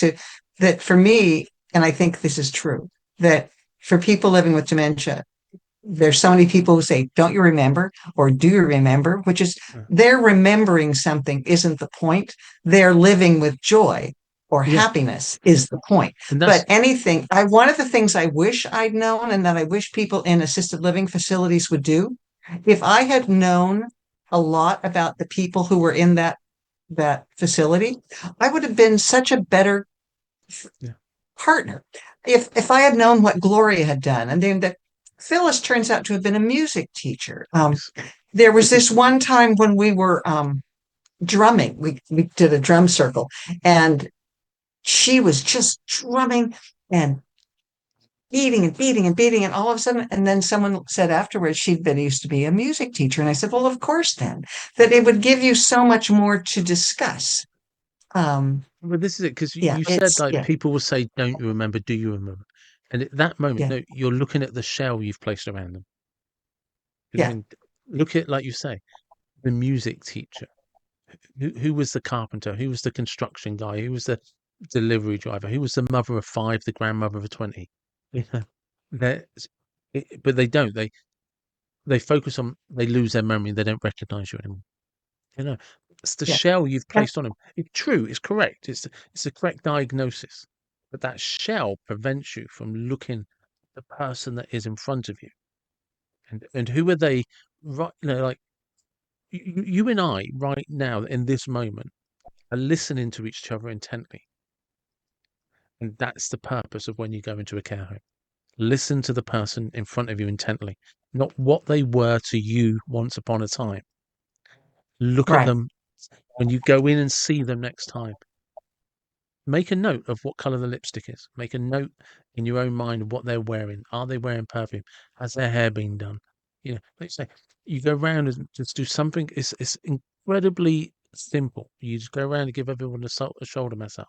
that for me, and I think this is true, that for people living with dementia, there's so many people who say, don't you remember? Or do you remember? Which is they're remembering something isn't the point. They're living with joy or Yeah. happiness is the point. And But that's one of the things I wish I'd known and that I wish people in assisted living facilities would do, if I had known a lot about the people who were in that facility, I would have been such a better yeah. partner. If I had known what Gloria had done, and then that Phyllis turns out to have been a music teacher. It's, There was this is this one time when we were drumming. We did a drum circle, and she was just drumming and beating and beating and beating, and all of a sudden, and then someone said afterwards she'd been used to be a music teacher, and I said, well, of course, then that it would give you so much more to discuss. Um, Well, this is it, because yeah, you said it's like yeah, people will say, "Don't you remember? Do you remember?" And at that moment, yeah, no, you're looking at the shell you've placed around them. You know what I yeah, mean? Look at, like you say, the music teacher. Who was the carpenter? Who was the construction guy? Who was the delivery driver? Who was the mother of five? The grandmother of 20? You know, they're- but they don't. They focus on. They lose their memory. They don't recognize you anymore. You know, it's the yeah. shell you've And placed on them. It's true. It's correct. It's the correct diagnosis. But that shell prevents you from looking at the person that is in front of you. And who are they? Right, like you and I right now in this moment are listening to each other intently. And that's the purpose of when you go into a care home. Listen to the person in front of you intently, not what they were to you once upon a time. Look at right. them when you go in and see them next time. Make a note of what color the lipstick is. Make a note in your own mind of what they're wearing. Are they wearing perfume? Has their hair been done? Let's say you go around and just do something. It's incredibly simple. You just go around and give everyone a shoulder massage.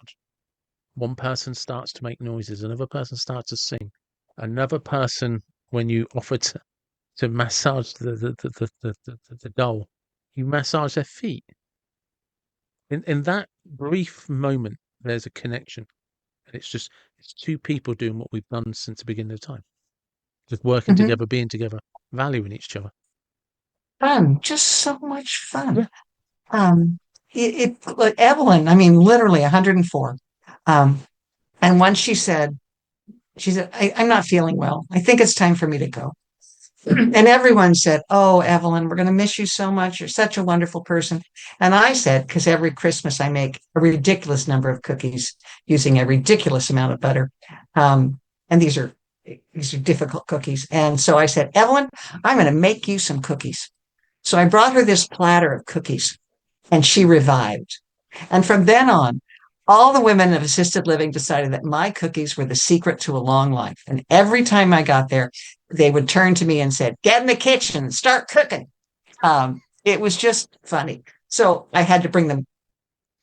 One person starts to make noises. Another person starts to sing. Another person, when you offer to massage the doll, you massage their feet. In that brief moment, there's a connection. And it's two people doing what we've done since the beginning of time. Just working Mhm. together, being together, valuing each other. Fun, just so much Yeah. fun. Um, like Evelyn, I mean, literally 104. Um, and once she said, I'm not feeling well. I think it's time for me to go. And everyone said, "Oh, Evelyn, we're going to miss you so much. You're such a wonderful person." And I said, because every Christmas I make a ridiculous number of cookies using a ridiculous amount of butter. And these are difficult cookies. And so I said, "Evelyn, I'm going to make you some cookies." So I brought her this platter of cookies and she revived. And from then on, all the women of assisted living decided that my cookies were the secret to a long life. And every time I got there, they would turn to me and said, "Get in the kitchen and start cooking." It was just funny. So I had to bring them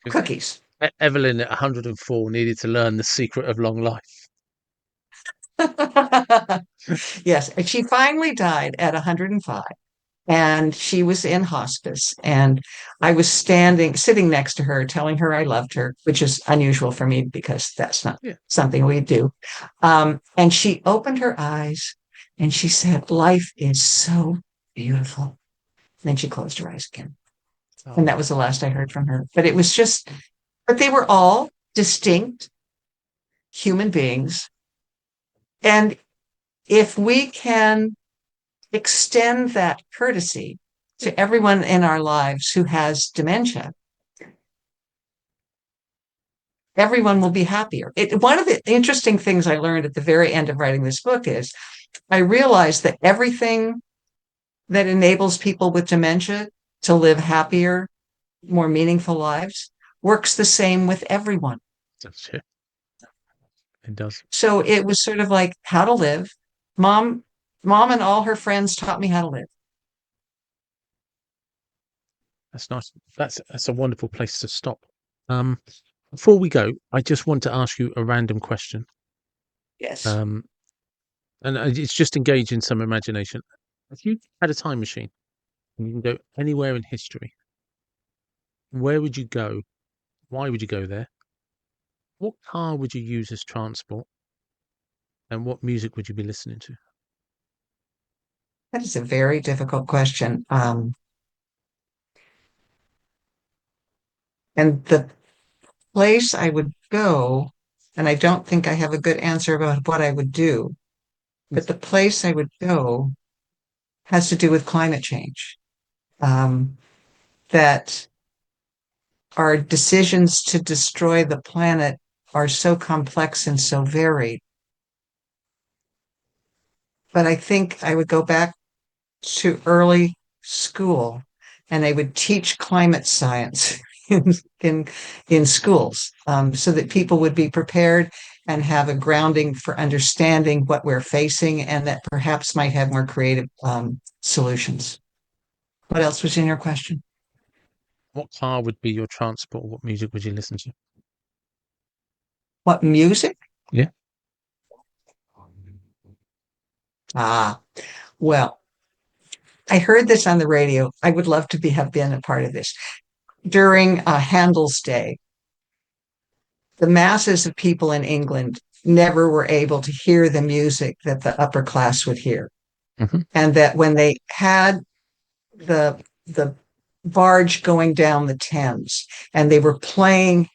'Cause cookies. Evelyn at 104 needed to learn the secret of long life. Yes, and she finally died at 105. And she was in hospice. And I was sitting next to her, telling her I loved her, which is unusual for me because that's not Yeah. something we do. And she opened her eyes and she said, "Life is so beautiful." And then she closed her eyes again. And that Oh, was the last I heard from her. But they were all distinct human beings. And if we can extend that courtesy to everyone in our lives who has dementia, everyone will be happier. One of the interesting things I learned at the very end of writing this book is I realized that everything that enables people with dementia to live happier, more meaningful lives works the same with everyone. that's it. It does. So it was sort of like how to live. Mom, mom and all her friends taught me how to live. That's nice. That's a wonderful place to stop. Um, Before we go, I just want to ask you a random question. Yes. Um, and it's just engaging some imagination. If you had a time machine and you can go anywhere in history, where would you go? Why would you go there? What car would you use as transport? And what music would you be listening to? That is a very difficult question. And the place I would go, and I don't think I have a good answer about what I would do, but the place I would go has to do with climate change. Um, that our decisions to destroy the planet are so complex and so varied. But I think I would go back to early school and I would teach climate science in, in, in schools so that people would be prepared and have a grounding for understanding what we're facing and that perhaps might have more creative solutions. What else was in your question? What car would be your transport? What music would you listen to? What music? Yeah. Ah, well, I heard this on the radio. I would love to have been a part of this. During Handel's Day, the masses of people in England never were able to hear the music that the upper class would hear. Hmm. And that when they had the barge going down the Thames and they were playing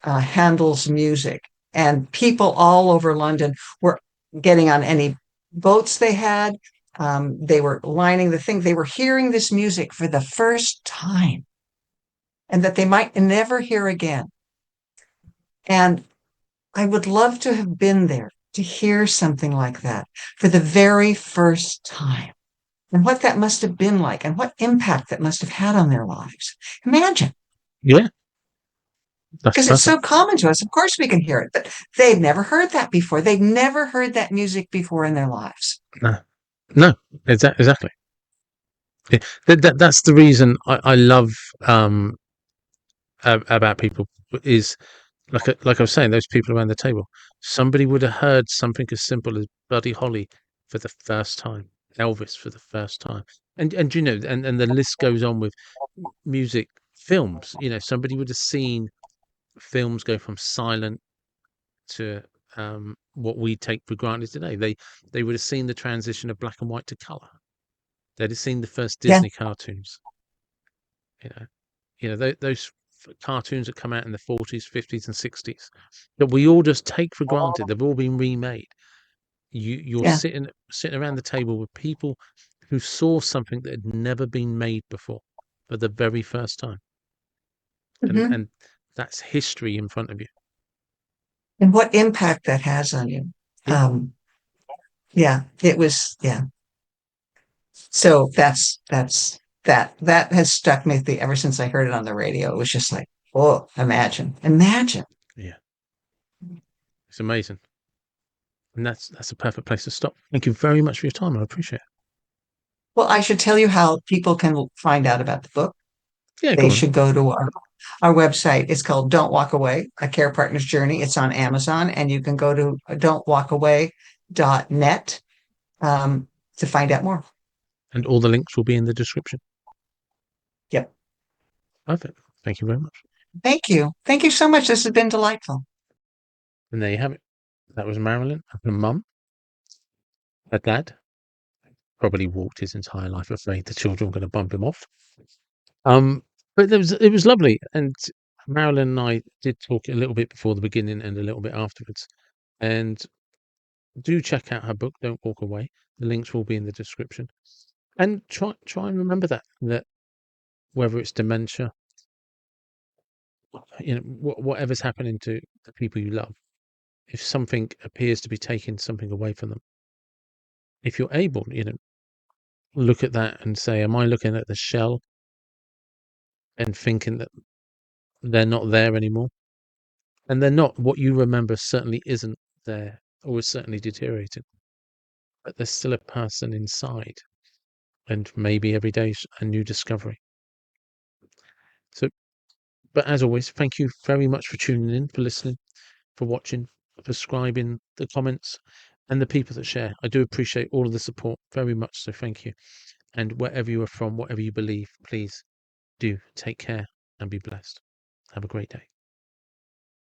Handel's music, and people all over London were getting on any boats they had. They were lining the thing. They were hearing this music for the first time and that they might never hear again. And I would love to have been there to hear something like that for the very first time and what that must have been like and what impact that must have had on their lives. Imagine, Yeah, that's because it's perfect. so common to us. Of course, we can hear it, but they've never heard that before. They've never heard that music before in their lives. No, no, exactly. Yeah, that's the reason I love about people is like I was saying, those people around the table. Somebody would have heard something as simple as Buddy Holly for the first time, Elvis for the first time, and you know, and the list goes on with music, films. You know, somebody would have seen films go from silent to what we take for granted today. They would have seen the transition of black and white to color. They'd have seen the first Yeah. Disney cartoons. You know, those cartoons that come out in the 40s, 50s, and 60s that we all just take for granted. They've all been remade. You're Yeah. sitting around the table with people who saw something that had never been made before for the very first time, Mhm. and that's history in front of you. And what impact that has on you. Yeah, Um, yeah, it was, yeah. So that has stuck with me ever since I heard it on the radio. It was just like, oh, imagine. yeah, it's amazing, and that's a perfect place to stop. Thank you very much for your time. I appreciate it. Well, I should tell you how people can find out about the book. Yeah, They go on. should go to our website. It's called Don't Walk Away, A Care Partner's Journey. It's on Amazon, and you can go to don'twalkaway.net to find out more. And all the links will be in the description. Yep. Perfect. Thank you very much. Thank you. Thank you so much. This has been delightful. And there you have it. That was Marilyn, her mum, her dad. Probably walked his entire life afraid the children were going to bump him off. Um, but it was lovely, and Marilyn and I did talk a little bit before the beginning and a little bit afterwards. And do check out her book, Don't Walk Away. The links will be in the description. And try and remember that whether it's dementia, whatever's happening to the people you love, if something appears to be taking something away from them, if you're able, look at that and say, am I looking at the shell and thinking that they're not there anymore? And they're not. What you remember certainly isn't there, or is certainly deteriorating. But there's still a person inside, and maybe every day's a new discovery. So, but as always, thank you very much for tuning in, for listening, for watching, for subscribing, the comments, and the people that share. I do appreciate all of the support very much. So thank you. And wherever you are from, whatever you believe, please do take care and be blessed. Have a great day.